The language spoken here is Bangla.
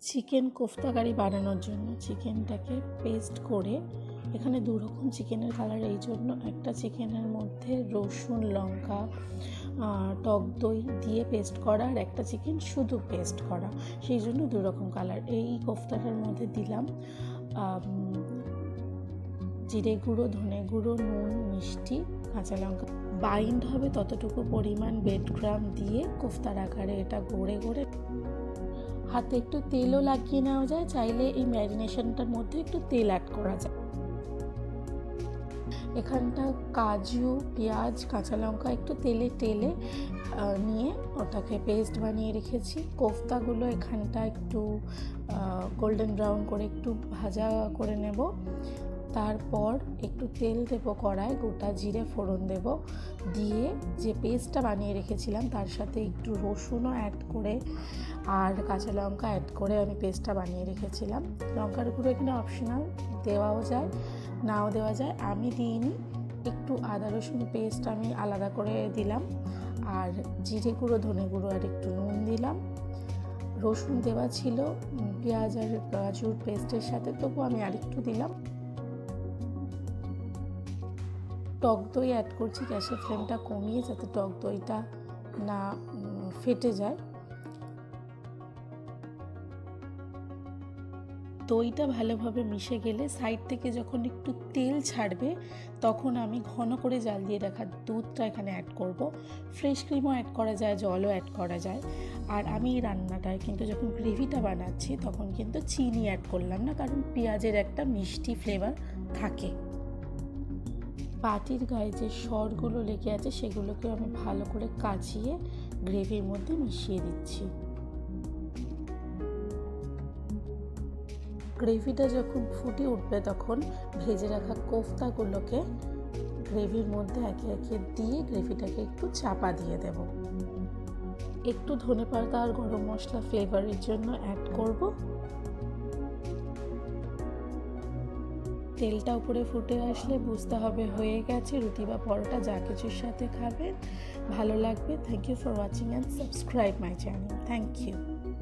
চিকেন কোফতা কারি বানানোর জন্য চিকেনটাকে পেস্ট করে, এখানে দু রকম চিকেনের কালার, এই জন্য একটা চিকেনের মধ্যে রসুন, লঙ্কা, টক দই দিয়ে পেস্ট করা, আর একটা চিকেন শুধু পেস্ট করা, সেই জন্য দু রকম কালার। এই কোফতাটার মধ্যে দিলাম জিরে গুঁড়ো, ধনে গুঁড়ো, নুন, মিষ্টি, কাঁচা লঙ্কা। বাইন্ড হবে ততটুকু পরিমাণ ব্রেডক্রাম দিয়ে কোফতার আকারে এটা গড়ে গড়ে হাতে একটু তেলও লাগিয়ে নেওয়া যায়, চাইলে এই ম্যারিনেশনটার মধ্যে একটু তেল অ্যাড করা যায়। এখানটা কাজু, পেঁয়াজ, কাঁচা লঙ্কা একটু তেলে নিয়ে ওটাকে পেস্ট বানিয়ে রেখেছি। কোফতাগুলো এখানটা একটু গোল্ডেন ব্রাউন করে একটু ভাজা করে নেব। তারপর একটু তেল দেবো কড়ায়, গোটা জিরে ফোড়ন দেব, দিয়ে যে পেস্টটা বানিয়ে রেখেছিলাম তার সাথে একটু রসুনও অ্যাড করে আর কাঁচা লঙ্কা অ্যাড করে আমি পেস্টটা বানিয়ে রেখেছিলাম। লঙ্কার গুঁড়ো এখানে অপশনাল, দেওয়াও যায় নাও দেওয়া যায়, আমি দিইনি। একটু আদা রসুন পেস্ট আমি আলাদা করে দিলাম, আর জিরে গুঁড়ো, ধনে গুঁড়ো আর একটু নুন দিলাম। রসুন দেওয়া ছিল পেঁয়াজ আর কাজুর পেস্টের সাথে, তবু আমি আরেকটু দিলাম। টক দই অ্যাড করছি, গ্যাসের ফ্লেমটা কমিয়ে, যাতে টক দইটা না ফেটে যায়। দইটা ভালোভাবে মিশে গেলে সাইড থেকে যখন একটু তেল ছাড়বে, তখন আমি ঘন করে জাল দিয়ে রাখা দুধটা এখানে অ্যাড করব। ফ্রেশ ক্রিমও অ্যাড করা যায়, জলও অ্যাড করা যায়। আর আমি এই রান্নাটায় কিন্তু যখন গ্রেভিটা বানাচ্ছি তখন কিন্তু চিনি অ্যাড করলাম না, কারণ পেঁয়াজের একটা মিষ্টি ফ্লেভার থাকে। বাটির গায়ে যে সরগুলো লেগে আছে সেগুলোকে আমি ভালো করে কাচিয়ে গ্রেভির মধ্যে মিশিয়ে দিচ্ছি। গ্রেভিটা যখন ফুটে উঠবে তখন ভেজে রাখা কোফতাগুলোকে গ্রেভির মধ্যে একে একে দিয়ে গ্রেভিটাকে একটু চাপা দিয়ে দেব। একটু ধনেপাতা আর গরম মশলা ফ্লেভারের জন্য অ্যাড করব। তেলটা উপরে ফুটে আসলে বুঝতে হবে হয়ে গেছে। রুটি বা পরোটা যা কিছুর সাথে খাবেন ভালো লাগবে। Thank you for watching and subscribe my channel. Thank you.